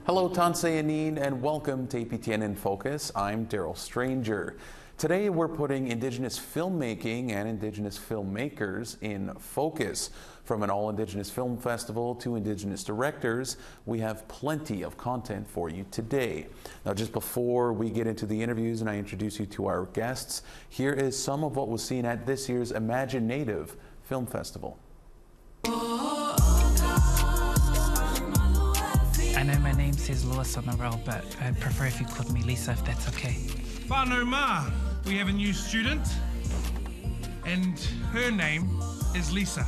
Hello, Tansei Anin, and welcome to APTN InFocus. I'm Daryl Stranger. Today we're putting Indigenous filmmaking and Indigenous filmmakers in focus. From an all-Indigenous film festival to Indigenous directors, we have plenty of content for you today. Now, just before we get into the interviews and I introduce you to our guests, here is some of what was seen at this year's Imaginative Film Festival. I know my name says Lewis on the roll, but I'd prefer if you called me Lisa, if that's okay. Whānau Ma, we have a new student, and her name is Lisa.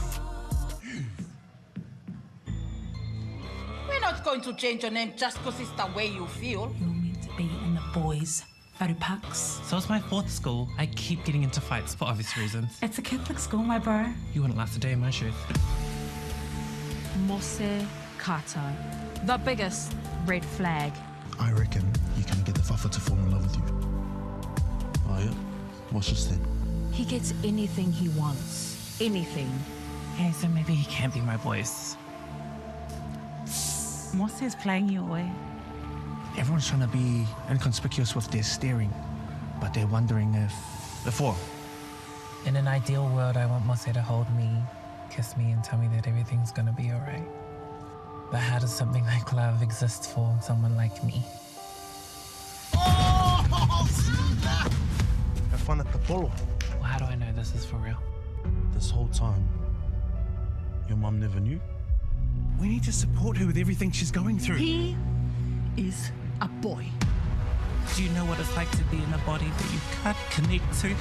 We're not going to change your name just because it's the way you feel. You're meant to be in the boys' Wharepaks. So it's my fourth school. I keep getting into fights for obvious reasons. It's a Catholic school, my bro. You wouldn't last a day in my shoes. Mose Kato, the biggest red flag. I reckon you can get the Fafa to fall in love with you. Oh yeah? What's this then? He gets anything he wants. Anything. Okay, so maybe he can't be my boys. Mose is playing you away. Everyone's trying to be inconspicuous with their staring, but they're wondering if... Before. In an ideal world, I want Mose to hold me, kiss me, and tell me that everything's gonna be alright. But how does something like love exist for someone like me? Have fun at the polo. Well, how do I know this is for real? This whole time, your mum never knew? We need to support her with everything she's going through. He is a boy. Do you know what it's like to be in a body that you can't connect to?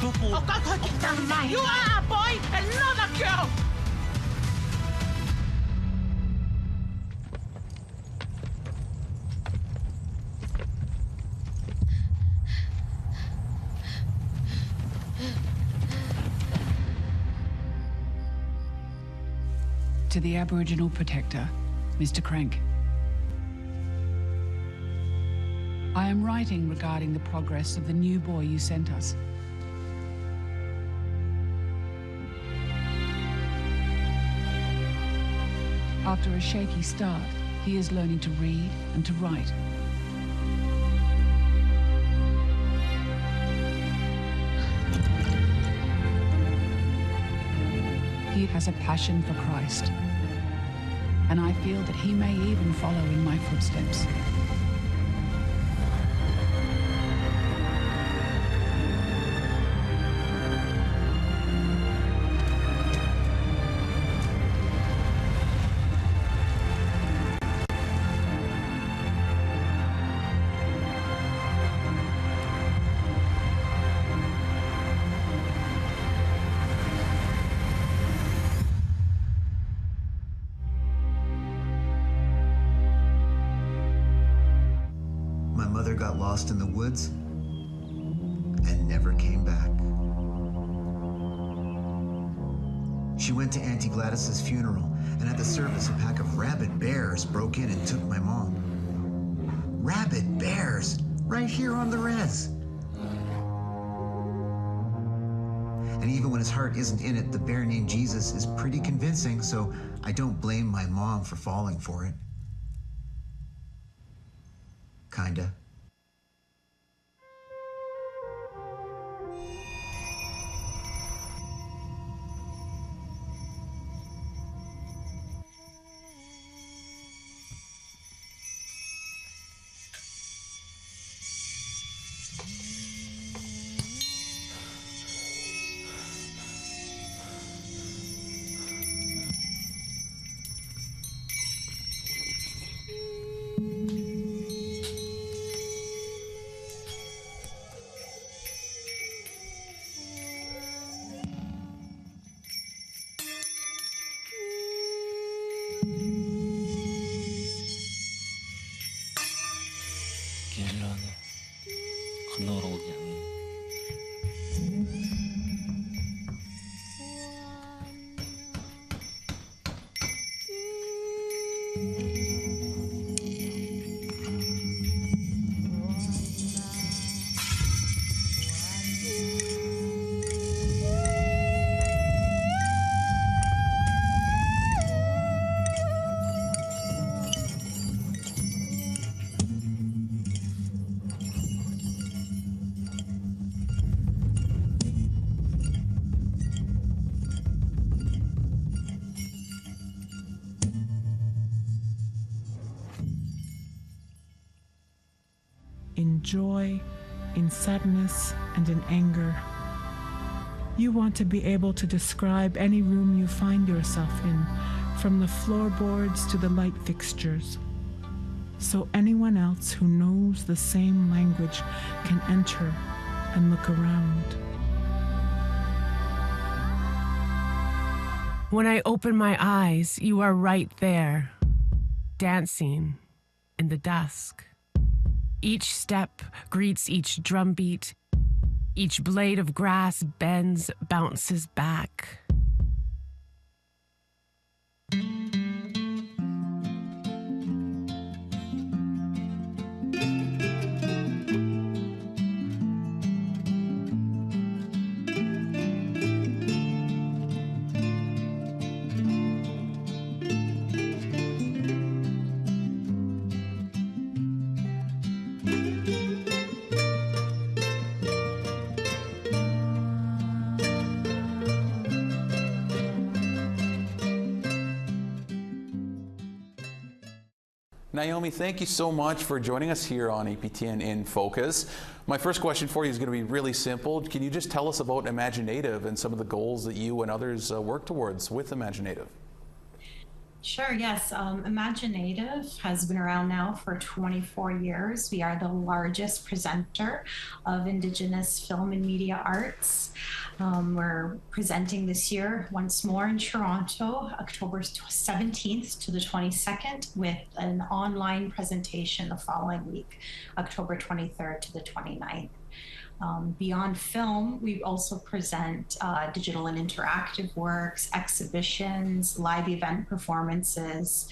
Oh, God, you are a boy and not a girl. To the Aboriginal Protector, Mr. Crank. I am writing regarding the progress of the new boy you sent us. After a shaky start, he is learning to read and to write. He has a passion for Christ, and I feel that he may even follow in my footsteps. Got lost in the woods and never came back. She went to Auntie Gladys's funeral, and at the service, a pack of rabid bears broke in and took my mom. Rabid bears, right here on the res. And even when his heart isn't in it, the bear named Jesus is pretty convincing, so I don't blame my mom for falling for it. Kinda. in joy, in sadness, and in anger. You want to be able to describe any room you find yourself in, from the floorboards to the light fixtures, so anyone else who knows the same language can enter and look around. When I open my eyes, you are right there, dancing in the dusk. Each step greets each drumbeat. Each blade of grass bends, bounces back. Naomi, thank you so much for joining us here on APTN in Focus. My first question for you is going to be really simple. Can you just tell us about Imaginative and some of the goals that you and others work towards with Imaginative? Sure, yes. Imaginative has been around now for 24 years. We are the largest presenter of Indigenous film and media arts. We're presenting this year once more in Toronto, October 17th to the 22nd, with an online presentation the following week, October 23rd to the 29th. Beyond film, we also present digital and interactive works, exhibitions, live event performances.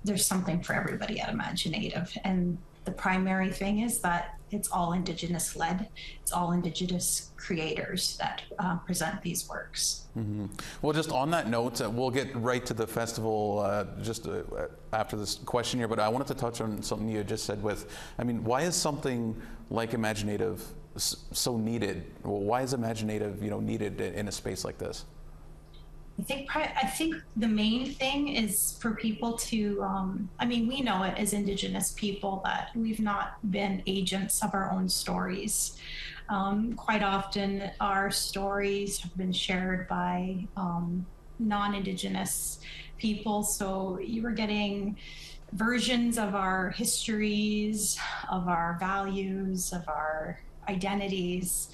There's something for everybody at Imaginative. And the primary thing is that it's all Indigenous led. It's all Indigenous creators that present these works. Mm-hmm. Well, just on that note, we'll get right to the festival just after this question here, but I wanted to touch on something you just said why is something like Imaginative so needed? Well, why is Imaginative, needed in a space like this? I think the main thing is for people to, we know it as Indigenous people that we've not been agents of our own stories. Quite often our stories have been shared by non-Indigenous people. So you were getting versions of our histories, of our values, of our identities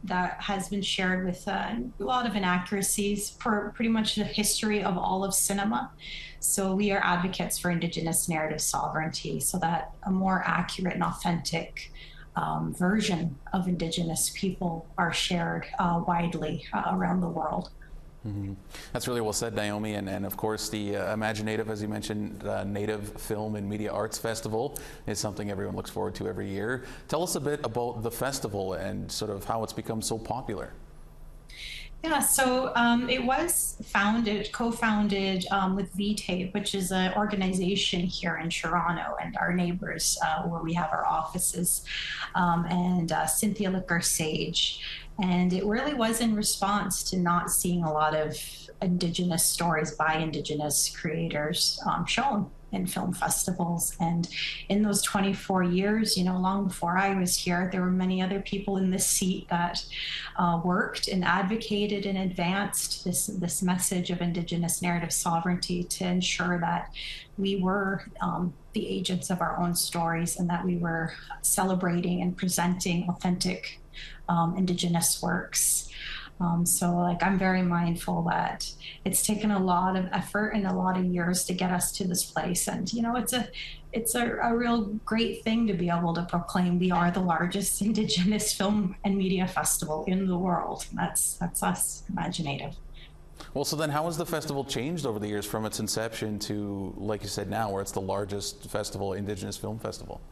that has been shared with a lot of inaccuracies for pretty much the history of all of cinema. So we are advocates for Indigenous narrative sovereignty, so that a more accurate and authentic version of Indigenous people are shared widely around the world. Mm-hmm. That's really well said, Naomi, and of course the Imaginative, as you mentioned, Native Film and Media Arts Festival is something everyone looks forward to every year. Tell us a bit about the festival and sort of how it's become so popular. Yeah, so it was co-founded with VTAPE, which is an organization here in Toronto and our neighbors where we have our offices, and Cynthia Licker-Sage. And it really was in response to not seeing a lot of Indigenous stories by Indigenous creators shown in film festivals. And in those 24 years, long before I was here, there were many other people in this seat that worked and advocated and advanced this message of Indigenous narrative sovereignty to ensure that we were the agents of our own stories and that we were celebrating and presenting authentic Indigenous works. I'm very mindful that it's taken a lot of effort and a lot of years to get us to this place. And, it's a real great thing to be able to proclaim we are the largest Indigenous film and media festival in the world. That's us, Imaginative. Well, so then how has the festival changed over the years from its inception to, like you said, now where it's the largest Indigenous film festival?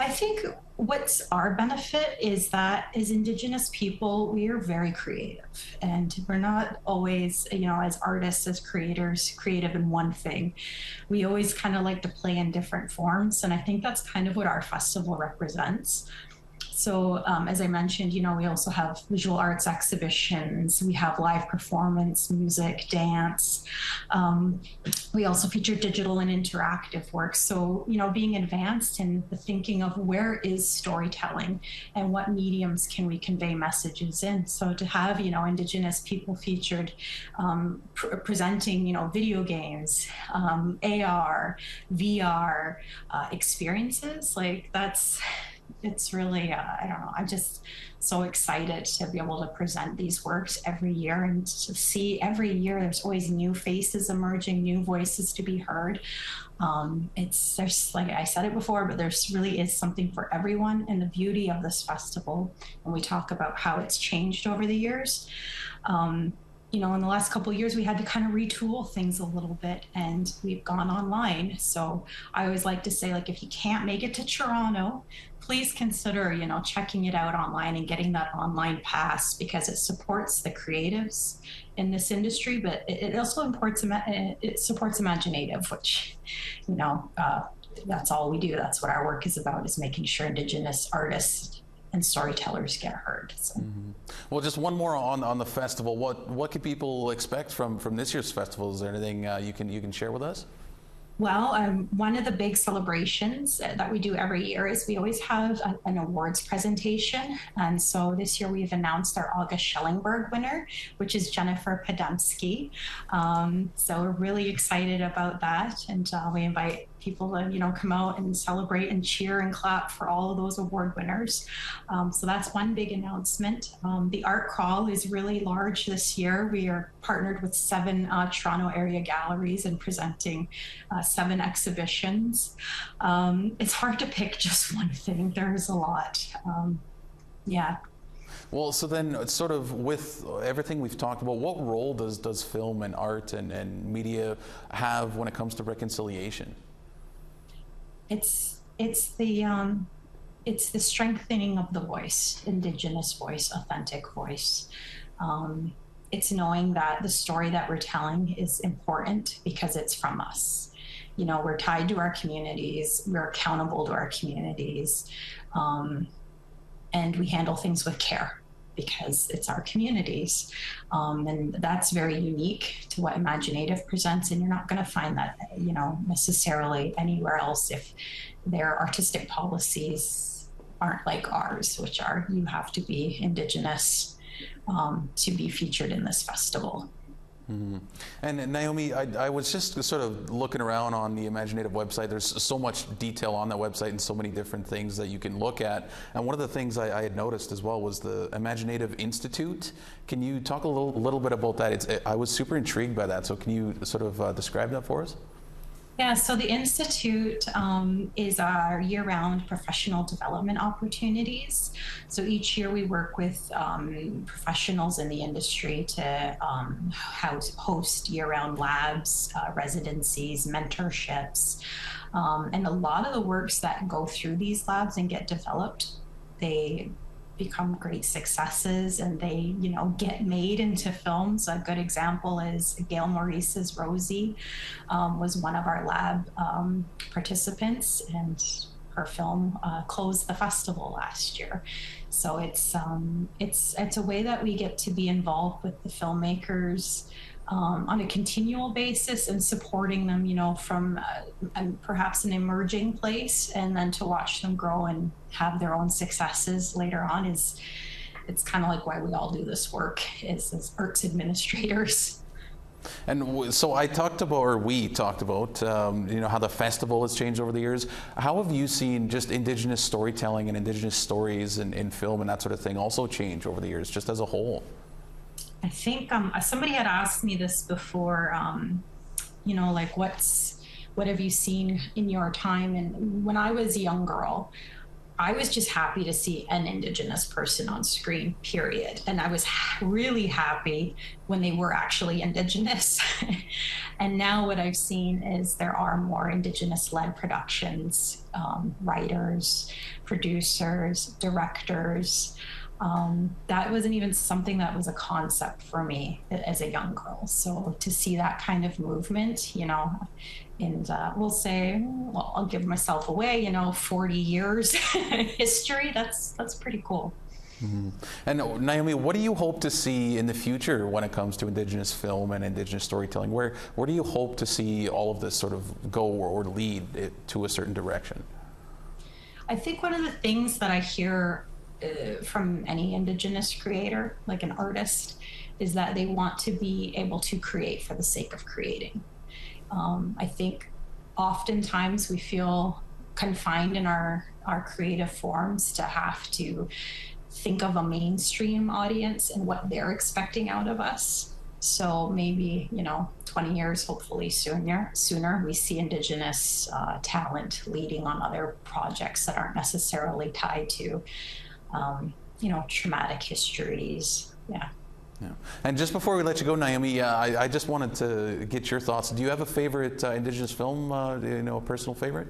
I think what's our benefit is that as Indigenous people, we are very creative, and we're not always, as artists, as creators, creative in one thing. We always kind of like to play in different forms, and I think that's kind of what our festival represents. So as I mentioned, we also have visual arts exhibitions, we have live performance, music, dance. We also feature digital and interactive work. So, being advanced in the thinking of where is storytelling and what mediums can we convey messages in. So to have, Indigenous people featured presenting, video games, AR, VR experiences, like it's really, I don't know, I'm just so excited to be able to present these works every year and to see every year there's always new faces emerging, new voices to be heard. There's, like I said it before, but there's really is something for everyone. And the beauty of this festival, when we talk about how it's changed over the years, in the last couple of years, we had to kind of retool things a little bit, and we've gone online. So I always like to say, like, if you can't make it to Toronto, please consider, checking it out online and getting that online pass, because it supports the creatives in this industry, but it also supports imaginative, which, that's all we do. That's what our work is about, is making sure Indigenous artists and storytellers get heard. So. Well, just one more on the festival. What can people expect from this year's festival? Is there anything you can share with us? Well, one of the big celebrations that we do every year is we always have an awards presentation. And so this year we've announced our August Schellenberg winner, which is Jennifer Podemski. So we're really excited about that. And we invite people to, come out and celebrate and cheer and clap for all of those award winners. So that's one big announcement. The art crawl is really large this year. We are partnered with 7 Toronto area galleries and presenting 7 exhibitions. It's hard to pick just one thing. There's a lot. Yeah. Well, so then sort of with everything we've talked about, what role does film and art and media have when it comes to reconciliation? It's the strengthening of the voice, Indigenous voice, authentic voice. It's knowing that the story that we're telling is important because it's from us. We're tied to our communities, we're accountable to our communities, and we handle things with care because it's our communities. And that's very unique to what Imaginative presents, and you're not going to find that, necessarily anywhere else if their artistic policies aren't like ours, which are you have to be Indigenous to be featured in this festival. Mm-hmm. And Naomi, I was just sort of looking around on the Imaginative website. There's so much detail on that website and so many different things that you can look at. And one of the things I had noticed as well was the Imaginative Institute. Can you talk a little bit about that? I was super intrigued by that. So can you sort of describe that for us? Yeah, so the Institute is our year-round professional development opportunities. So each year we work with professionals in the industry to host year-round labs, residencies, mentorships. And a lot of the works that go through these labs and get developed, they become great successes and they, get made into films. A good example is Gail Maurice's Rosie was one of our lab participants, and her film closed the festival last year. So it's a way that we get to be involved with the filmmakers on a continual basis and supporting them, from perhaps an emerging place, and then to watch them grow and have their own successes later on it's kind of like why we all do this work as arts administrators. And so we talked about, how the festival has changed over the years. How have you seen just Indigenous storytelling and Indigenous stories in film and that sort of thing also change over the years, just as a whole? I think somebody had asked me this before, like what have you seen in your time? And when I was a young girl, I was just happy to see an Indigenous person on screen, period. And I was really happy when they were actually Indigenous. And now what I've seen is there are more Indigenous-led productions, writers, producers, directors. That wasn't even something that was a concept for me as a young girl. So to see that kind of movement, and we'll say, well, I'll give myself away, 40 years history, that's pretty cool. And Naomi, what do you hope to see in the future when it comes to Indigenous film and Indigenous storytelling? Where do you hope to see all of this sort of go or lead it to a certain direction? I think one of the things that I hear from any Indigenous creator, like an artist, is that they want to be able to create for the sake of creating. I think oftentimes we feel confined in our creative forms to have to think of a mainstream audience and what they're expecting out of us. So maybe, 20 years, hopefully sooner, we see Indigenous talent leading on other projects that aren't necessarily tied to, traumatic histories. Yeah. And just before we let you go, Naomi, I just wanted to get your thoughts. Do you have a favorite Indigenous film, a personal favorite?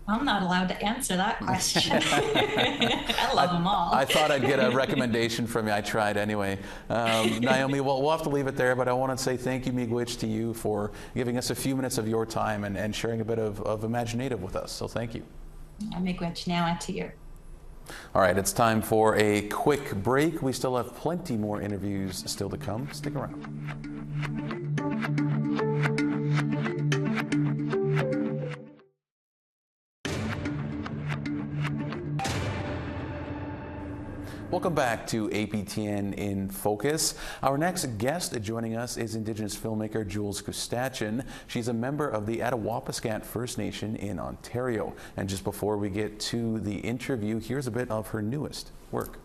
I'm not allowed to answer that question. I love them all. I thought I'd get a recommendation from you. I tried anyway. Naomi, we'll have to leave it there, but I want to say thank you, Miigwech, to you for giving us a few minutes of your time and sharing a bit of imaginative with us. So thank you. Miigwech now to you. All right, it's time for a quick break. We still have plenty more interviews still to come. Stick around. Welcome back to APTN in Focus. Our next guest joining us is Indigenous filmmaker Jules Gustat. She's a member of the Attawapiskat First Nation in Ontario. And just before we get to the interview, here's a bit of her newest work.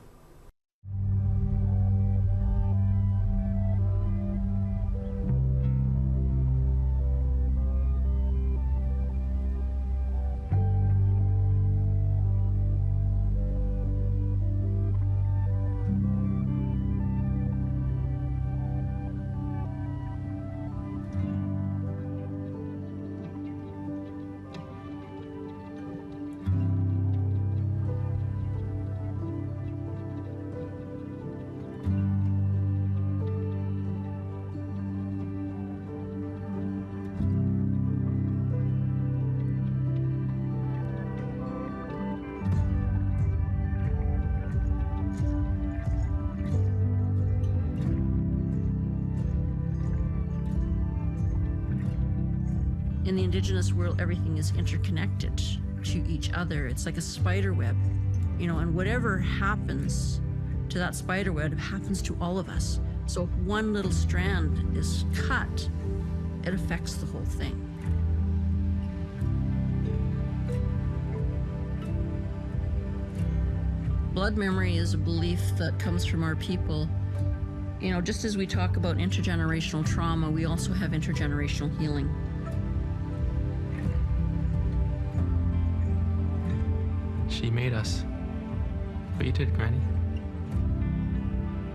In the Indigenous world, everything is interconnected to each other. It's like a spider web, and whatever happens to that spider web happens to all of us. So if one little strand is cut, it affects the whole thing. Blood memory is a belief that comes from our people. Just as we talk about intergenerational trauma, we also have intergenerational healing. She made us. What you did, Granny.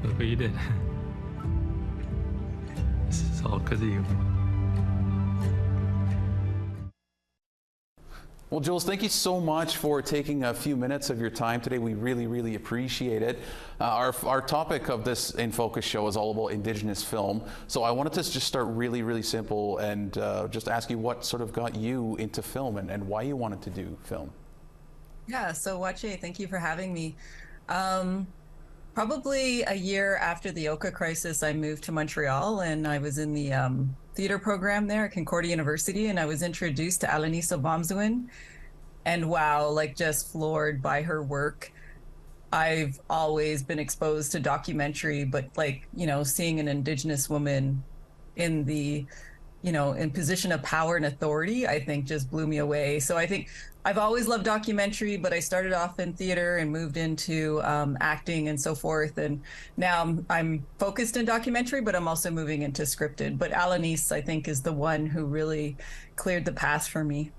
Look what you did. This is all because of you. Well, Jules, thank you so much for taking a few minutes of your time today. We really, really appreciate it. Our topic of this In Focus show is all about Indigenous film. So I wanted to just start really, really simple and just ask you what sort of got you into film and why you wanted to do film. Yeah, so Wache, thank you for having me. Probably a year after the Oka crisis, I moved to Montreal and I was in the theater program there at Concordia University, and I was introduced to Alanis Obomsawin, and wow, just floored by her work. I've always been exposed to documentary, but seeing an Indigenous woman in the in position of power and authority, I think just blew me away. So I think I've always loved documentary, but I started off in theater and moved into acting and so forth. And now I'm focused in documentary, but I'm also moving into scripted. But Alanis, I think, is the one who really cleared the path for me.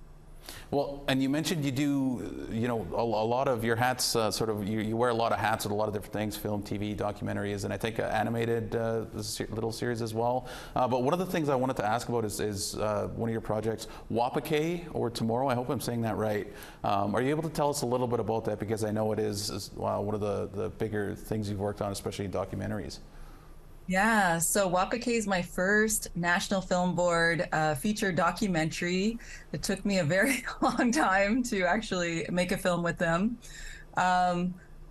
Well, and you mentioned you do, a lot of your hats, you wear a lot of hats with a lot of different things, film, TV, documentaries, and I think animated little series as well. But one of the things I wanted to ask about is one of your projects, Wapake, or Tomorrow, I hope I'm saying that right. Are you able to tell us a little bit about that? Because I know it is one of the bigger things you've worked on, especially in documentaries. Yeah, so Wapake is my first National Film Board feature documentary. It took me a very long time to actually make a film with them.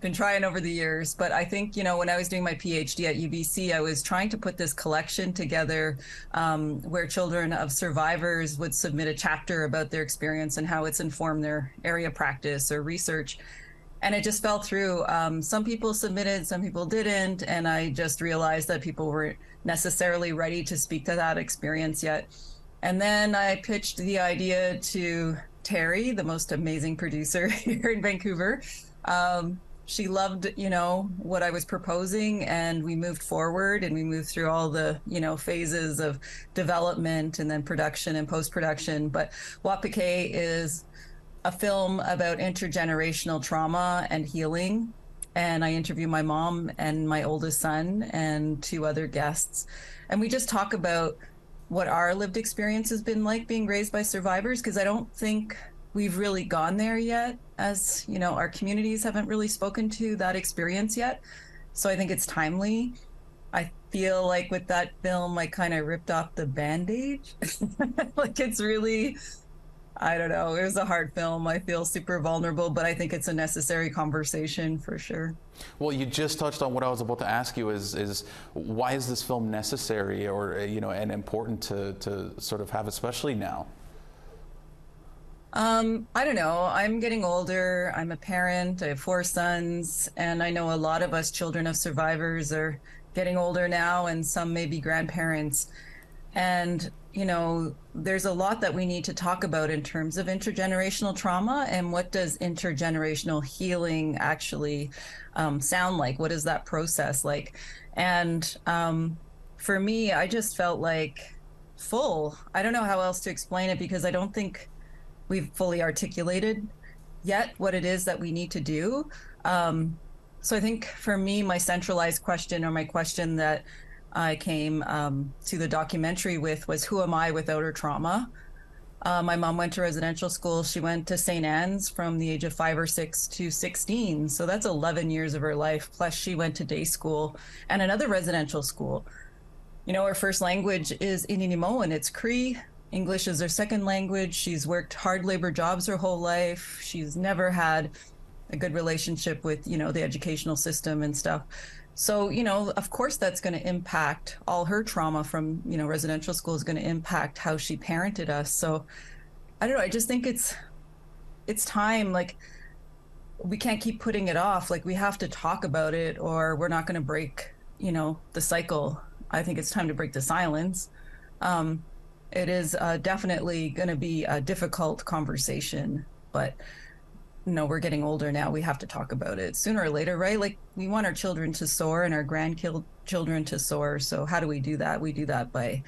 been trying over the years, but I think, you know, when I was doing my PhD at UBC, I was trying to put this collection together where children of survivors would submit a chapter about their experience and how it's informed their area of practice or research. And it just fell through. Some people submitted, some people didn't. And I just realized that people weren't necessarily ready to speak to that experience yet. And then I pitched the idea to Terry, the most amazing producer here in Vancouver. She loved, you know, what I was proposing, and we moved forward, and we moved through all the, you know, phases of development and then production and post-production. But Wapake is a film about intergenerational trauma and healing. And I interview my mom and my oldest son and 2 other guests. And we just talk about what our lived experience has been like being raised by survivors, because I don't think we've really gone there yet. As you know, our communities haven't really spoken to that experience yet. So I think it's timely. I feel like with that film, I kind of ripped off the Band-Aid. Like, it's really, I don't know, it was a hard film. I feel super vulnerable, but I think it's a necessary conversation for sure. Well, you just touched on what I was about to ask you is why is this film necessary, or, you know, and important to sort of have, especially now? I don't know. I'm getting older. I'm a parent. I have 4 sons, and I know a lot of us children of survivors are getting older now, and some may be grandparents. And, you know, there's a lot that we need to talk about in terms of intergenerational trauma, and what does intergenerational healing actually sound like? What is that process like? And for me, I just felt like full. I don't know how else to explain it, because I don't think we've fully articulated yet what it is that we need to do. So I think for me, my centralized question, or my question that I came to the documentary with, was, who am I without her trauma? My mom went to residential school. She went to St. Anne's from the age of 5 or 6 to 16. So that's 11 years of her life. Plus she went to day school and another residential school. You know, her first language is Ininimo, and it's Cree. English is her second language. She's worked hard labor jobs her whole life. She's never had a good relationship with, you know, the educational system and stuff. So, you know, of course that's going to impact all her trauma from, you know, residential school is going to impact how she parented us. So I don't know. I just think it's time. Like, we can't keep putting it off. Like, we have to talk about it, or we're not going to break, you know, the cycle. I think it's time to break the silence. It is definitely going to be a difficult conversation, but no, we're getting older now. We have to talk about it sooner or later, right? Like, we want our children to soar and our grandchildren to soar. So how do we do that? We do that by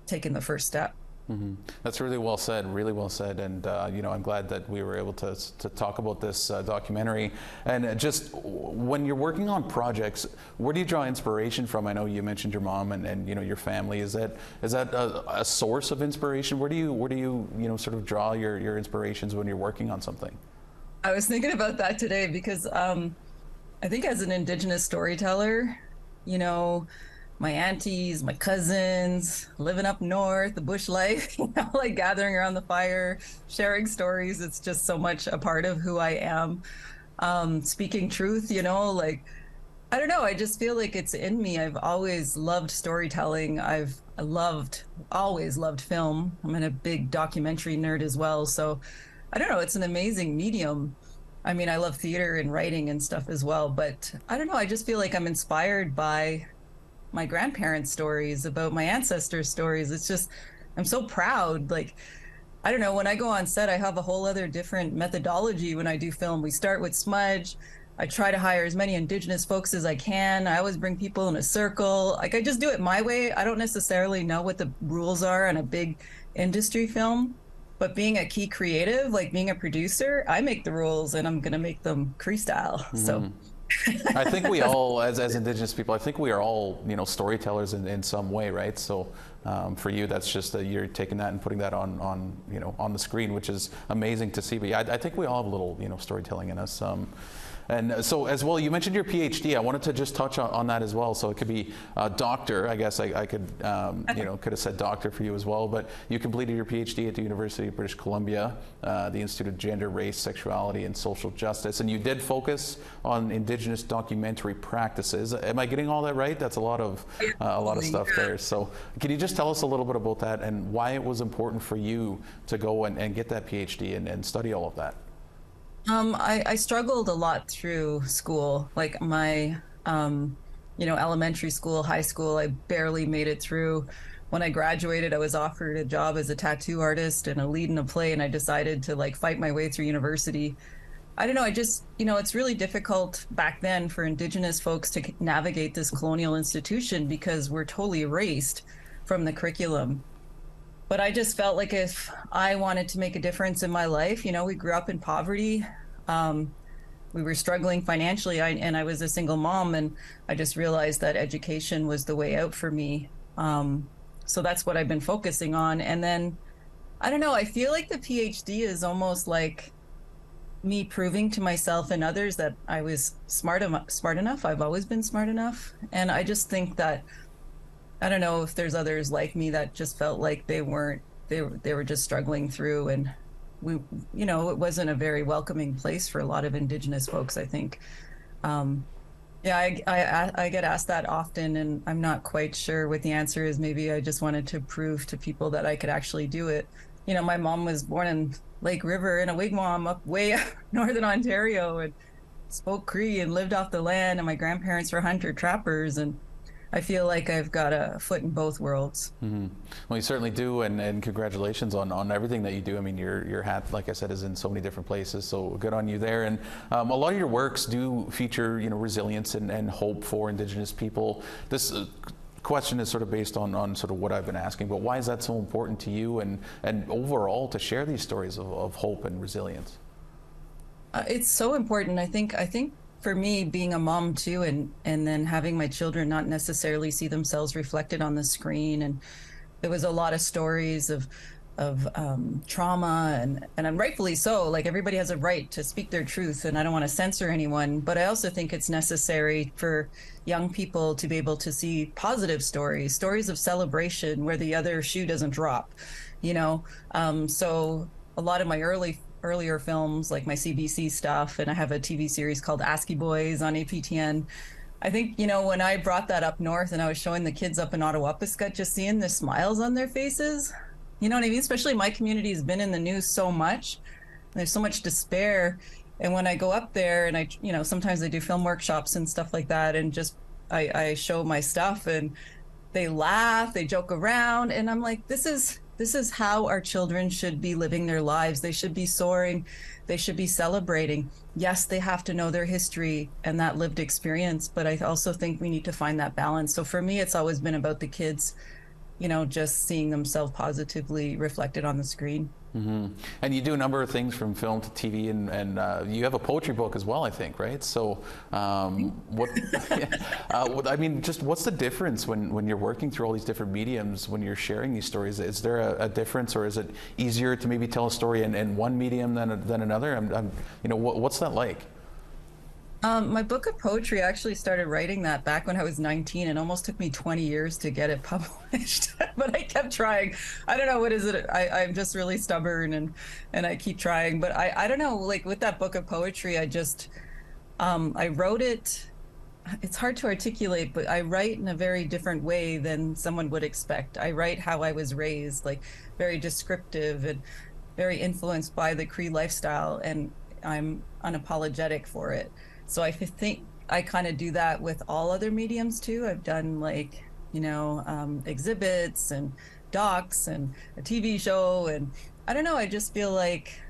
taking the first step. Mm-hmm. That's really well said, really well said. And, you know, I'm glad that we were able to talk about this documentary. And just when you're working on projects, where do you draw inspiration from? I know you mentioned your mom and you know, your family. Is that a source of inspiration? Where do you know, sort of draw your inspirations when you're working on something? I was thinking about that today, because I think as an Indigenous storyteller, you know, my aunties, my cousins, living up north, the bush life, you know, like gathering around the fire, sharing stories. It's just so much a part of who I am. Speaking truth, you know, like, I don't know. I just feel like it's in me. I've always loved storytelling. I've always loved film. I'm a big documentary nerd as well. So I don't know. It's an amazing medium. I mean, I love theater and writing and stuff as well, but I don't know. I just feel like I'm inspired by my grandparents' stories, about my ancestors' stories. It's just, I'm so proud. Like, I don't know, when I go on set, I have a whole other different methodology when I do film. We start with smudge. I try to hire as many Indigenous folks as I can. I always bring people in a circle. Like, I just do it my way. I don't necessarily know what the rules are on a big industry film, but being a key creative, like being a producer, I make the rules, and I'm going to make them Cree style. Mm-hmm. So I think we all, as Indigenous people, I think we are all, you know, storytellers in some way, right? So for you, that's just that you're taking that and putting that on you know, on the screen, which is amazing to see. But yeah, I think we all have a little, you know, storytelling in us. And so as well, you mentioned your PhD. I wanted to just touch on that as well. So it could be doctor. I guess I could, could have said doctor for you as well. But you completed your PhD at the University of British Columbia, the Institute of Gender, Race, Sexuality, and Social Justice. And you did focus on Indigenous documentary practices. Am I getting all that right? That's a lot of stuff there. So can you just tell us a little bit about that and why it was important for you to go and get that PhD and study all of that? I struggled a lot through school, like my, elementary school, high school, I barely made it through. When I graduated, I was offered a job as a tattoo artist and a lead in a play, and I decided to like fight my way through university. I don't know, it's really difficult back then for Indigenous folks to navigate this colonial institution because we're totally erased from the curriculum. But I just felt like if I wanted to make a difference in my life, we grew up in poverty. We were struggling financially, and I was a single mom, and I just realized that education was the way out for me. So that's what I've been focusing on. And then, I don't know, I feel like the PhD is almost like me proving to myself and others that I was smart enough. I've always been smart enough. And I just think that, I don't know if there's others like me that just felt like they weren't, they were just struggling through, and it wasn't a very welcoming place for a lot of Indigenous folks, I think. I get asked that often, and I'm not quite sure what the answer is. Maybe I just wanted to prove to people that I could actually do it. My mom was born in Lake River in a wigwam up way up northern Ontario, and spoke Cree and lived off the land, and my grandparents were hunter-trappers, and I feel like I've got a foot in both worlds. Mm-hmm. Well, you certainly do, and congratulations on everything that you do. I mean, your hat, like I said, is in so many different places, so good on you there. And a lot of your works do feature, resilience and hope for Indigenous people. This question is sort of based on sort of what I've been asking, but why is that so important to you and overall to share these stories of hope and resilience? It's so important. I think for me, being a mom too, and then having my children not necessarily see themselves reflected on the screen, and there was a lot of stories of trauma, and rightfully so. Like, everybody has a right to speak their truth, and I don't want to censor anyone, but I also think it's necessary for young people to be able to see positive stories of celebration where the other shoe doesn't drop, so a lot of my earlier films, like my CBC stuff, and I have a TV series called ASCII Boys on APTN. I think, when I brought that up north and I was showing the kids up in Ottawapiscut, just seeing the smiles on their faces, you know what I mean? Especially my community has been in the news so much. There's so much despair. And when I go up there and I, sometimes I do film workshops and stuff like that, and just I show my stuff and they laugh, they joke around, and I'm like, this is how our children should be living their lives. They should be soaring. They should be celebrating. Yes, they have to know their history and that lived experience, but I also think we need to find that balance. So for me, it's always been about the kids, just seeing themselves positively reflected on the screen. Mm-hmm. And you do a number of things from film to TV, and you have a poetry book as well, I think, right? So what's the difference when you're working through all these different mediums, when you're sharing these stories? Is there a difference, or is it easier to maybe tell a story in one medium than another? What's that like? My book of poetry, I actually started writing that back when I was 19. It almost took me 20 years to get it published, but I kept trying. I don't know, what is it? I'm just really stubborn, and I keep trying. But I don't know, like with that book of poetry, I wrote it. It's hard to articulate, but I write in a very different way than someone would expect. I write how I was raised, like very descriptive and very influenced by the Cree lifestyle, and I'm unapologetic for it. So I think I kind of do that with all other mediums too. I've done exhibits and docs and a TV show, and I don't know, I just feel like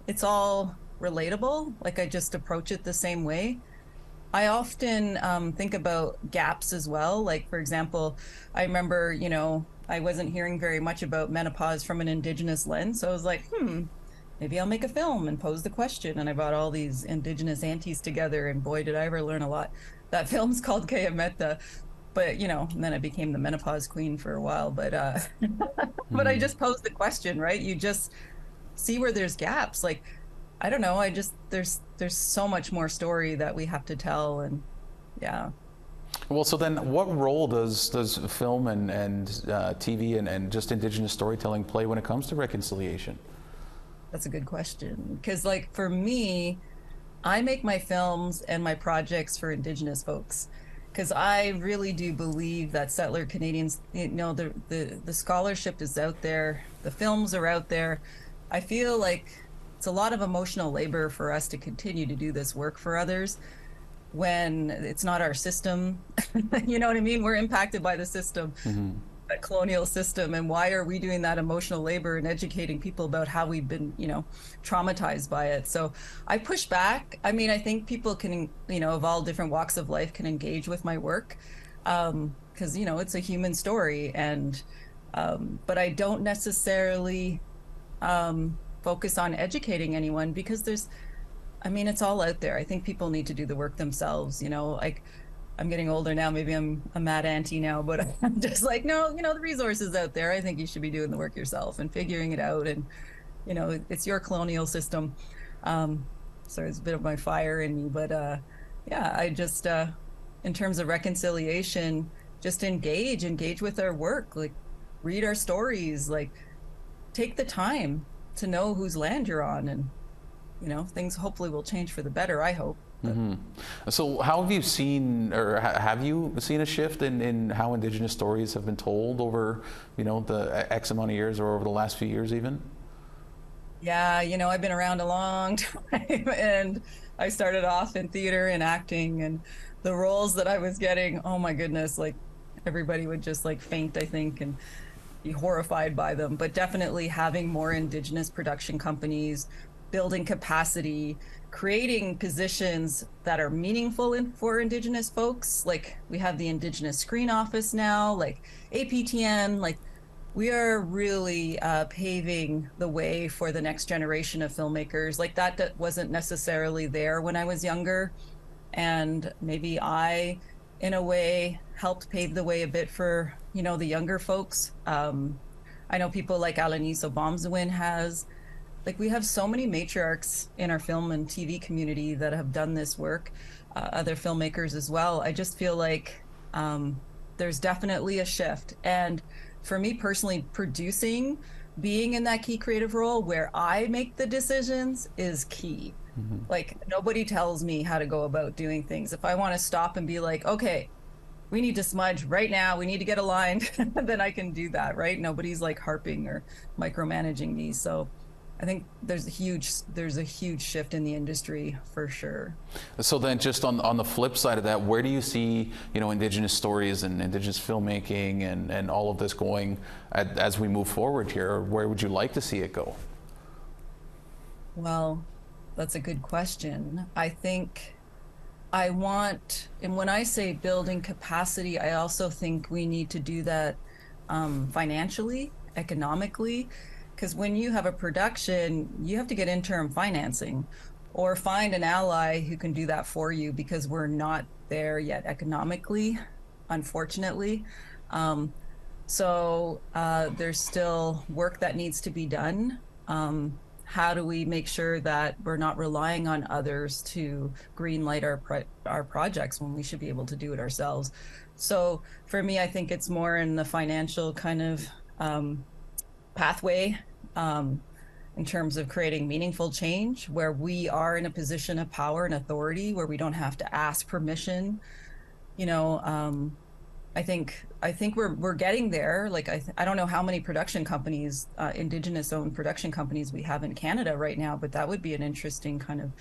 it's all relatable. Like, I just approach it the same way. I often think about gaps as well. Like, for example, I remember, I wasn't hearing very much about menopause from an Indigenous lens. So I was like, maybe I'll make a film and pose the question. And I brought all these Indigenous aunties together, and boy, did I ever learn a lot. That film's called Kaya Meta, but and then I became the menopause queen for a while. But but I just posed the question, right? You just see where there's gaps. Like, I don't know. There's so much more story that we have to tell, and yeah. Well, so then what role does film and TV and just Indigenous storytelling play when it comes to reconciliation? That's a good question. Because like for me, I make my films and my projects for Indigenous folks. Because I really do believe that settler Canadians, you know, the scholarship is out there, the films are out there. I feel like it's a lot of emotional labor for us to continue to do this work for others when it's not our system. You know what I mean? We're impacted by the system, that colonial system. And why are we doing that emotional labor and educating people about how we've been, you know, traumatized by it? So I push back. I mean, I think people can, you know, of all different walks of life can engage with my work because, you know, it's a human story. And, but I don't necessarily focus on educating anyone because I mean, it's all out there. I think people need to do the work themselves, you know, like I'm getting older now, maybe I'm a mad auntie now, but I'm just like, no, you know, the resources out there. I think you should be doing the work yourself and figuring it out. And, you know, it's your colonial system. So it's a bit of my fire in me, but yeah, I just, in terms of reconciliation, just engage with our work, like read our stories, like take the time to know whose land you're on, and you know, things hopefully will change for the better, I hope. So how have you seen, or have you seen a shift in how Indigenous stories have been told over, you know, the X amount of years or over the last few years even? Yeah, you know, I've been around a long time and I started off in theater and acting, and the roles that I was getting, oh my goodness, like everybody would just like faint, I think, and be horrified by them. But definitely having more Indigenous production companies, building capacity, creating positions that are meaningful for Indigenous folks. Like we have the Indigenous Screen Office now, like APTN, like we are really paving the way for the next generation of filmmakers. Like that wasn't necessarily there when I was younger. And maybe I, in a way, helped pave the way a bit for, you know, the younger folks. I know people like Alaniso Bomsawin has. Like we have so many matriarchs in our film and TV community that have done this work, other filmmakers as well. I just feel like there's definitely a shift. And for me personally, producing, being in that key creative role where I make the decisions is key. Like nobody tells me how to go about doing things. If I want to stop and be like, okay, we need to smudge right now, we need to get aligned, then I can do that, right? Nobody's like harping or micromanaging me. So I think there's a huge shift in the industry for sure. So then just on the flip side of that, where do you see, you know, Indigenous stories and Indigenous filmmaking and all of this going as we move forward here? Or where would you like to see it go? Well, that's a good question. I think and when I say building capacity, I also think we need to do that financially, economically. Because when you have a production, you have to get interim financing or find an ally who can do that for you, because we're not there yet economically, unfortunately. So there's still work that needs to be done. How do we make sure that we're not relying on others to greenlight our projects when we should be able to do it ourselves? So for me, I think it's more in the financial kind of pathway, in terms of creating meaningful change where we are in a position of power and authority where we don't have to ask permission. You know, I think we're getting there. Like I don't know how many production companies, Indigenous owned production companies we have in Canada right now, but that would be an interesting kind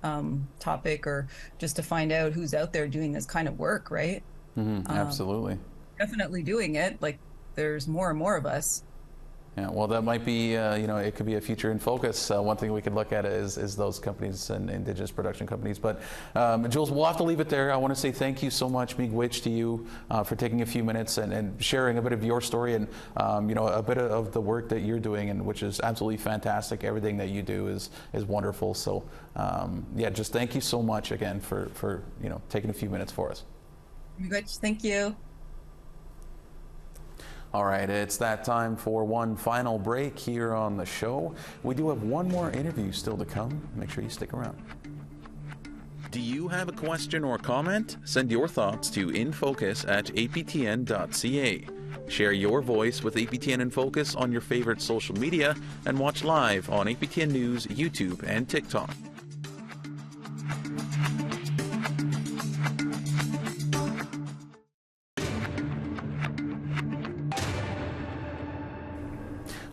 of topic, or just to find out who's out there doing this kind of work, right? Absolutely. Definitely doing it. Like there's more and more of us. Yeah, well, that might be, you know, it could be a future InFocus. One thing we could look at is those companies and Indigenous production companies. But Jules, we'll have to leave it there. I want to say thank you so much, miigwech, to you for taking a few minutes and sharing a bit of your story and, you know, a bit of the work that you're doing, and which is absolutely fantastic. Everything that you do is wonderful. So, yeah, just thank you so much again for you know, taking a few minutes for us. Miigwech, thank you. All right, it's that time for one final break here on the show. We do have one more interview still to come. Make sure you stick around. Do you have a question or comment? Send your thoughts to infocus@aptn.ca. Share your voice with APTN InFocus on your favorite social media and watch live on APTN News, YouTube, and TikTok.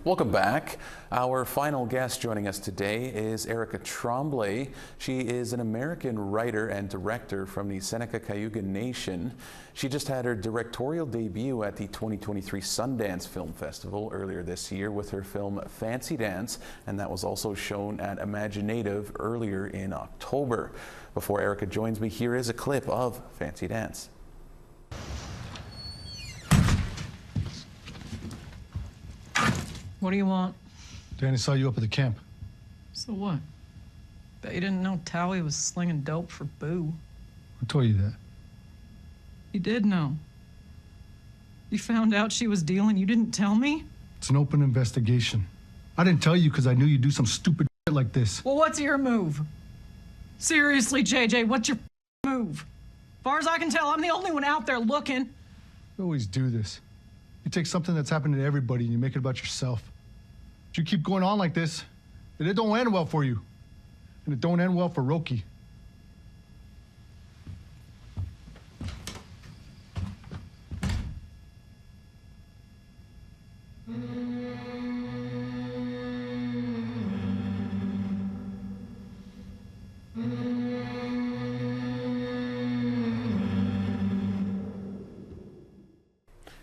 Welcome back. Our final guest joining us today is Erica Tremblay. She is an American writer and director from the Seneca-Cayuga Nation. She just had her directorial debut at the 2023 Sundance Film Festival earlier this year with her film Fancy Dance, and that was also shown at Imaginative earlier in October. Before Erica joins me, here is a clip of Fancy Dance. What do you want? Danny saw you up at the camp. So what? Bet you didn't know Towie was slinging dope for Boo. Who told you that? You did know. You found out she was dealing, you didn't tell me? It's an open investigation. I didn't tell you because I knew you'd do some stupid shit like this. Well, what's your move? Seriously, JJ, what's your move? As far as I can tell, I'm the only one out there looking. You always do this. You take something that's happened to everybody and you make it about yourself. But you keep going on like this, and it don't end well for you. And it don't end well for Roki.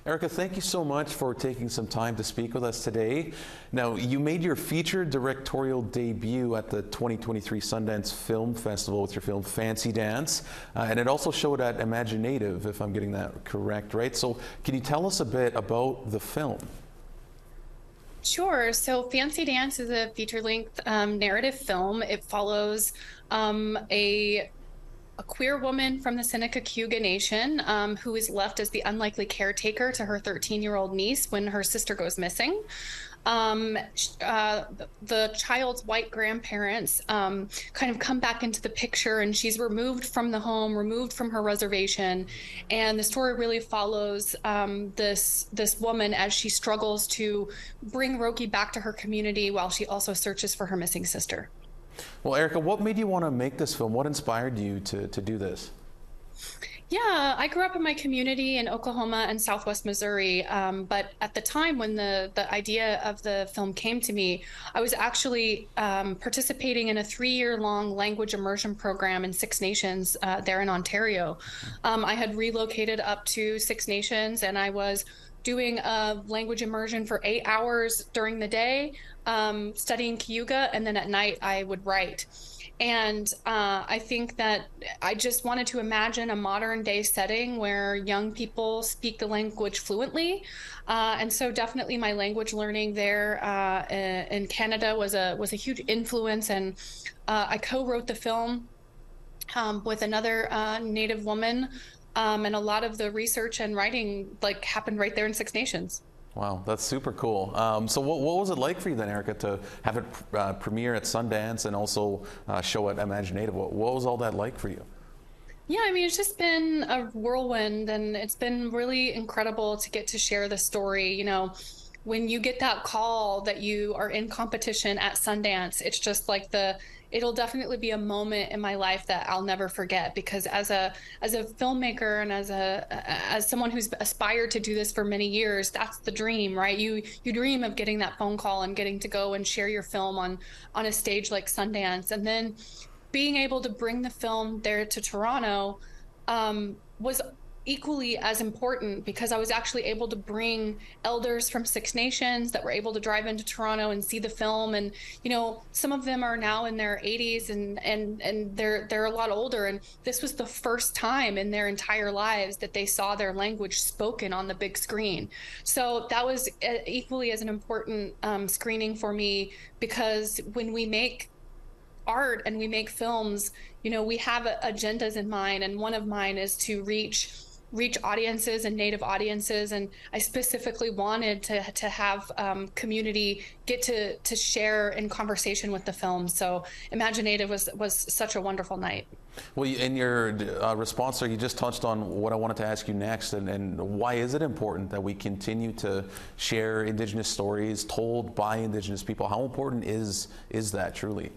Erica, thank you so much for taking some time to speak with us today. Now, you made your feature directorial debut at the 2023 Sundance Film Festival with your film Fancy Dance, and it also showed at Imaginative, if I'm getting that correct, right? So can you tell us a bit about the film? Sure. So Fancy Dance is a feature-length narrative film. It follows a queer woman from the Seneca-Cayuga Nation who is left as the unlikely caretaker to her 13-year-old niece when her sister goes missing. The child's white grandparents kind of come back into the picture, and she's removed from the home, removed from her reservation. And the story really follows this woman as she struggles to bring Roki back to her community while she also searches for her missing sister. Well, Erica, what made you want to make this film? What inspired you to do this? Yeah, I grew up in my community in Oklahoma and Southwest Missouri, but at the time when the idea of the film came to me, I was actually participating in a 3-year-long language immersion program in Six Nations there in Ontario. I had relocated up to Six Nations, and I was doing a language immersion for 8 hours during the day, studying Cayuga, and then at night I would write. And I think that I just wanted to imagine a modern day setting where young people speak the language fluently. And so definitely my language learning there in Canada was a huge influence. And I co-wrote the film with another Native woman. And a lot of the research and writing happened right there in Six Nations. Wow, that's super cool. So what was it like for you then, Erica, to have it premiere at Sundance and also show at Imaginative? What was all that like for you? Yeah, I mean, it's just been a whirlwind, and it's been really incredible to get to share the story. You know, when you get that call that you are in competition at Sundance, it's just like it'll definitely be a moment in my life that I'll never forget, because as a filmmaker and as someone who's aspired to do this for many years, that's the dream, right? You dream of getting that phone call and getting to go and share your film on a stage like Sundance, and then being able to bring the film there to Toronto was equally as important, because I was actually able to bring elders from Six Nations that were able to drive into Toronto and see the film. And, you know, some of them are now in their 80s and they're a lot older. And this was the first time in their entire lives that they saw their language spoken on the big screen. So that was equally as an important screening for me, because when we make art and we make films, you know, we have agendas in mind. And one of mine is to reach reach audiences and Native audiences, and I specifically wanted to have community get to share in conversation with the film. So Imaginative was such a wonderful night. Well, in your response there, you just touched on what I wanted to ask you next, and why is it important that we continue to share Indigenous stories told by Indigenous people? How important is that truly?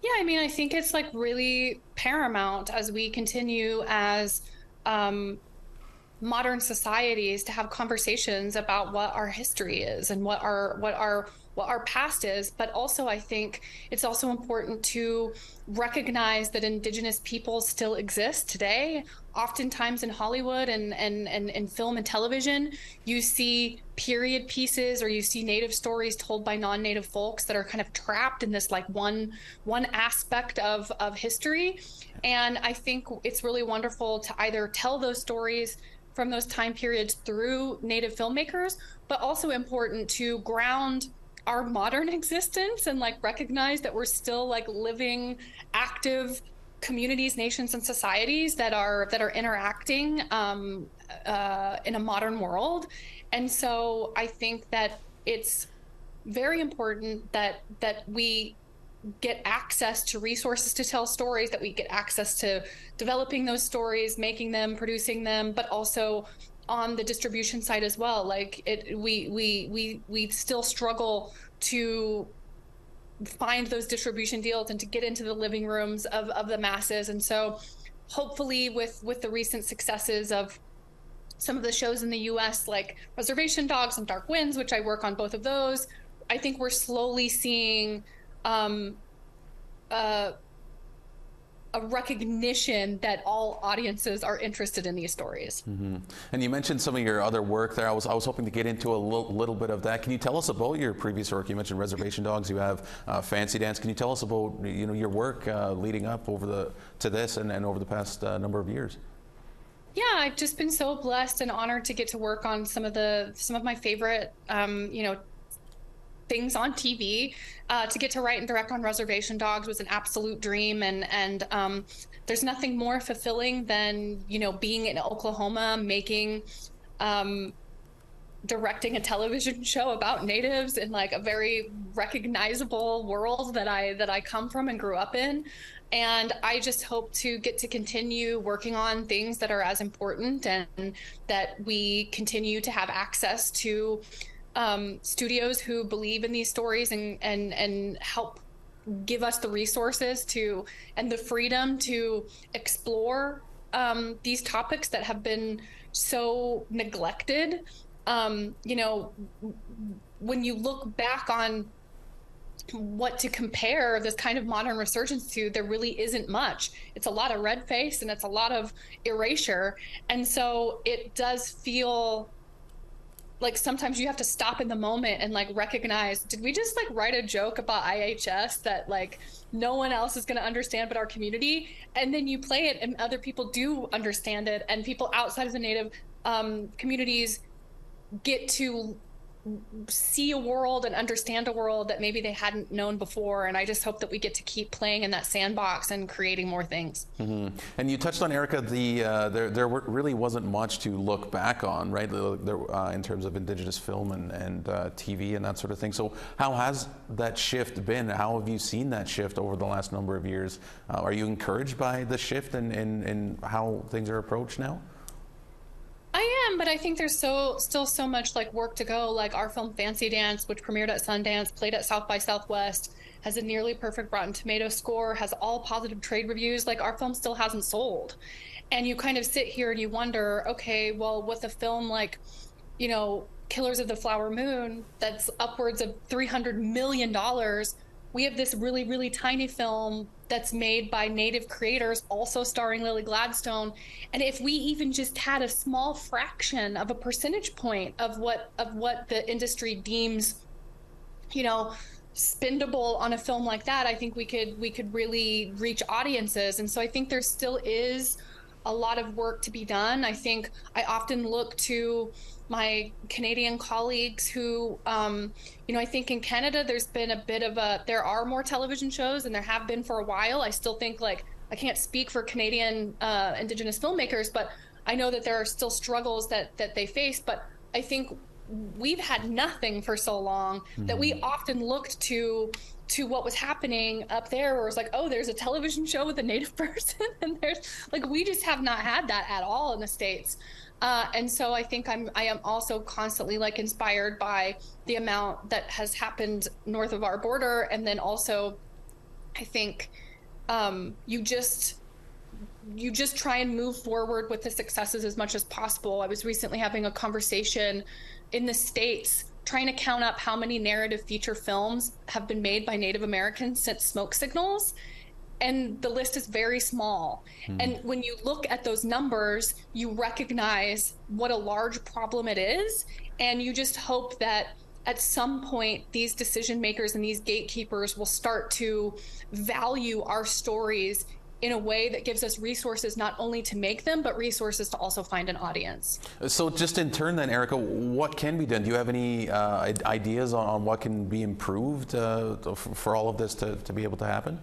Yeah, I mean, I think it's like really paramount as we continue as modern societies to have conversations about what our history is and what our past is. But also, I think it's also important to recognize that Indigenous people still exist today. Oftentimes in Hollywood and film and television, you see period pieces or you see Native stories told by non-Native folks that are kind of trapped in this like one aspect of history. And I think it's really wonderful to either tell those stories from those time periods through Native filmmakers, but also important to ground our modern existence and like recognize that we're still like living active communities, nations, and societies that are interacting in a modern world. And so I think that it's very important that we get access to resources to tell stories, that we get access to developing those stories, making them, producing them, but also on the distribution side as well. Like we still struggle to find those distribution deals and to get into the living rooms of the masses. And so hopefully with the recent successes of some of the shows in the US, like Reservation Dogs and Dark Winds, which I work on both of those, I think we're slowly seeing a recognition that all audiences are interested in these stories. Mm-hmm. And you mentioned some of your other work there. I was hoping to get into a little bit of that. Can you tell us about your previous work? You mentioned Reservation Dogs. You have Fancy Dance. Can you tell us about your work leading up to this and over the past number of years? Yeah, I've just been so blessed and honored to get to work on some of my favorite things on TV. To get to write and direct on Reservation Dogs was an absolute dream, and there's nothing more fulfilling than being in Oklahoma, directing a television show about Natives in like a very recognizable world that I come from and grew up in. And I just hope to get to continue working on things that are as important, and that we continue to have access to studios who believe in these stories and help give us the resources and the freedom to explore these topics that have been so neglected. When you look back on what to compare this kind of modern resurgence to, there really isn't much. It's a lot of red face and it's a lot of erasure. And so it does feel like sometimes you have to stop in the moment and like recognize, did we just like write a joke about IHS that like no one else is going to understand but our community? And then you play it and other people do understand it, and people outside of the Native communities get to see a world and understand a world that maybe they hadn't known before. And I just hope that we get to keep playing in that sandbox and creating more things. Mm-hmm. And you touched on, Erica, there really wasn't much to look back on, right? In terms of Indigenous film and TV and that sort of thing. So how has that shift been? How have you seen that shift over the last number of years? Are you encouraged by the shift in how things are approached now? I am, but I think there's still so much like work to go. Like our film Fancy Dance, which premiered at Sundance, played at South by Southwest, has a nearly perfect Rotten Tomato score, has all positive trade reviews. Like our film still hasn't sold. And you kind of sit here and you wonder, okay, well, with a film like, Killers of the Flower Moon, that's upwards of $300 million, we have this really, really tiny film that's made by Native creators, also starring Lily Gladstone. And if we even just had a small fraction of a percentage point of what the industry deems, spendable on a film like that, I think we could really reach audiences. And so I think there still is a lot of work to be done. I think I often look to my Canadian colleagues who, I think in Canada, there's been a bit of there are more television shows and there have been for a while. I still think I can't speak for Canadian Indigenous filmmakers, but I know that there are still struggles that they face, but I think we've had nothing for so long that we often looked to what was happening up there, where it's like, oh, there's a television show with a Native person, and there's like, we just have not had that at all in the States. And so I think I am also constantly like inspired by the amount that has happened north of our border. And then also I think you just try and move forward with the successes as much as possible. I was recently having a conversation in the States trying to count up how many narrative feature films have been made by Native Americans since Smoke Signals. And the list is very small. And when you look at those numbers, you recognize what a large problem it is. And you just hope that at some point, these decision makers and these gatekeepers will start to value our stories in a way that gives us resources not only to make them, but resources to also find an audience. So just in turn then, Erica, what can be done? Do you have any ideas on what can be improved for all of this to be able to happen?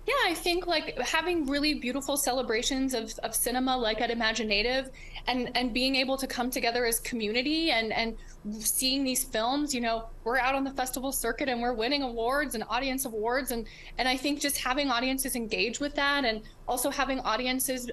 Yeah, I think like having really beautiful celebrations of cinema like at Imaginative, and being able to come together as community and seeing these films, you know, we're out on the festival circuit and we're winning awards and audience awards. And I think just having audiences engage with that, and also having audiences,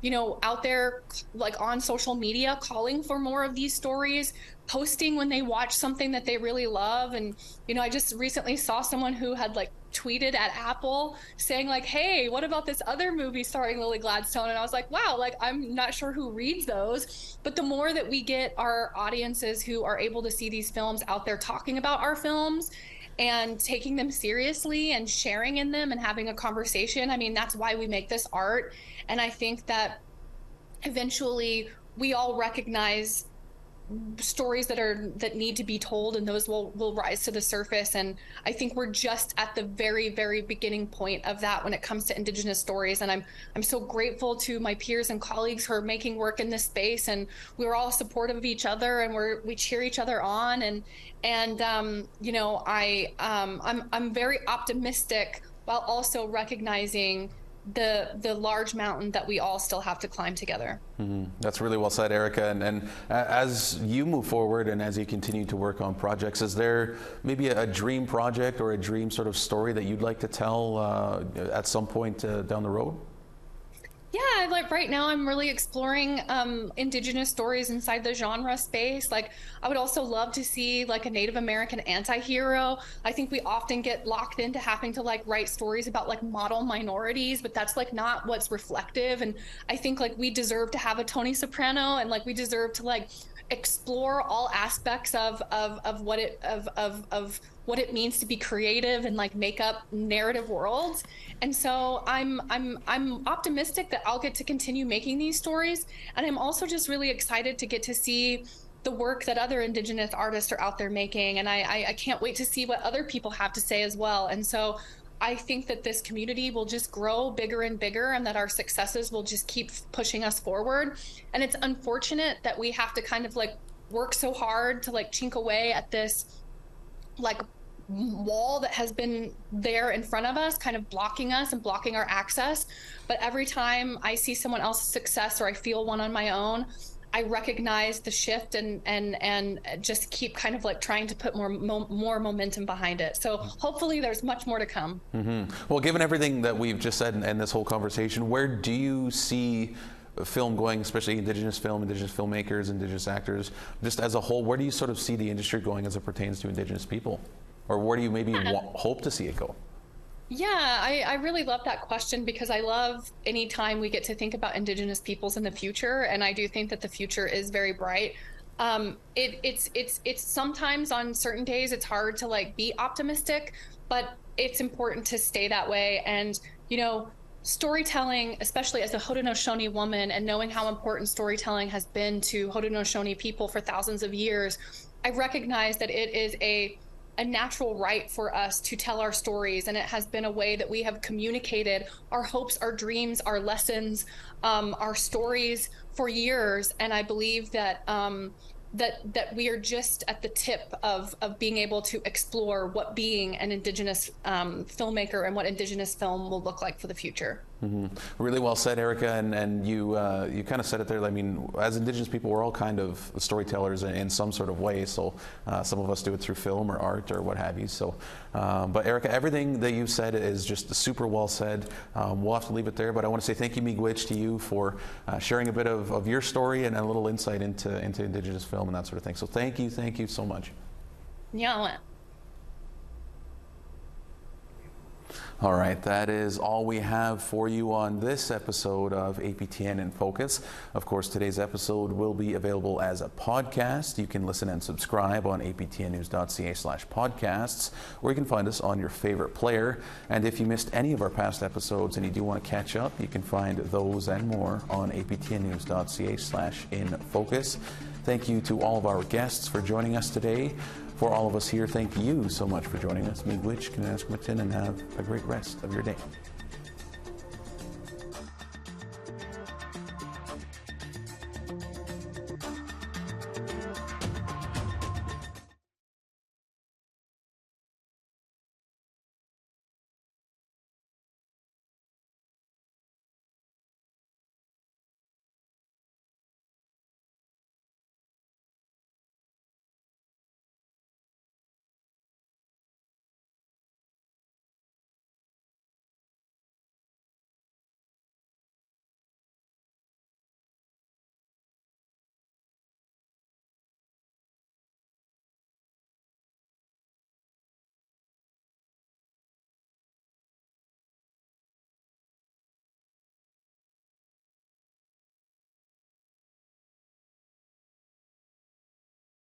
you know, out there like on social media calling for more of these stories, posting when they watch something that they really love. And, you know, I just recently saw someone who had like tweeted at Apple saying like, hey, what about this other movie starring Lily Gladstone? And I was like, wow, like, I'm not sure who reads those, but the more that we get our audiences who are able to see these films out there talking about our films and taking them seriously and sharing in them and having a conversation, I mean, that's why we make this art. And I think that eventually we all recognize stories that need to be told, and those will rise to the surface. And I think we're just at the very, very beginning point of that when it comes to Indigenous stories. And I'm so grateful to my peers and colleagues who are making work in this space, and we're all supportive of each other, and we cheer each other on. And you know, I'm very optimistic while also recognizing the large mountain that we all still have to climb together. That's really well said, Erica. And as you move forward and as you continue to work on projects, is there maybe a dream project or a dream sort of story that you'd like to tell at some point down the road? Yeah, like right now I'm really exploring Indigenous stories inside the genre space. Like I would also love to see like a Native American anti-hero. I think we often get locked into having to like write stories about like model minorities, but that's like not what's reflective. And I think like we deserve to have a Tony Soprano, and like we deserve to like explore all aspects of what it means to be creative and like make up narrative worlds. And so I'm optimistic that I'll get to continue making these stories. And I'm also just really excited to get to see the work that other Indigenous artists are out there making. And I can't wait to see what other people have to say as well. And so I think that this community will just grow bigger and bigger, and that our successes will just keep pushing us forward. And it's unfortunate that we have to kind of like work so hard to like chink away at this like wall that has been there in front of us, kind of blocking us and blocking our access. But every time I see someone else's success, or I feel one on my own, I recognize the shift and just keep kind of like trying to put more momentum behind it. So hopefully there's much more to come. Well, given everything that we've just said and this whole conversation, where do you see film going, especially Indigenous film, Indigenous filmmakers, Indigenous actors, just as a whole? Where do you sort of see the industry going as it pertains to Indigenous people? Or where do you maybe hope to see it go? Yeah, I really love that question, because I love any time we get to think about Indigenous peoples in the future, and I do think that the future is very bright. It's sometimes on certain days it's hard to like be optimistic, but it's important to stay that way. And you know, storytelling, especially as a Haudenosaunee woman, and knowing how important storytelling has been to Haudenosaunee people for thousands of years, I recognize that it is a natural right for us to tell our stories, and it has been a way that we have communicated our hopes, our dreams, our lessons, our stories for years. And I believe that that we are just at the tip of being able to explore what being an Indigenous filmmaker and what Indigenous film will look like for the future. Really well said, Erica, and you kind of said it there. I mean, as Indigenous people, we're all kind of storytellers in some sort of way. So some of us do it through film or art or what have you. So, but Erica, everything that you said is just super well said. We'll have to leave it there, but I want to say thank you, Miigwech, to you for sharing a bit of your story and a little insight into Indigenous film and that sort of thing. So thank you so much. Yeah. All right, that is all we have for you on this episode of APTN in Focus. Of course, today's episode will be available as a podcast. You can listen and subscribe on aptnnews.ca/podcasts, or you can find us on your favorite player. And if you missed any of our past episodes and you do want to catch up, you can find those and more on aptnnews.ca/infocus. Thank you to all of our guests for joining us today. For all of us here, thank you so much for joining us. Miigwech, Kinaskamatin, and have a great rest of your day.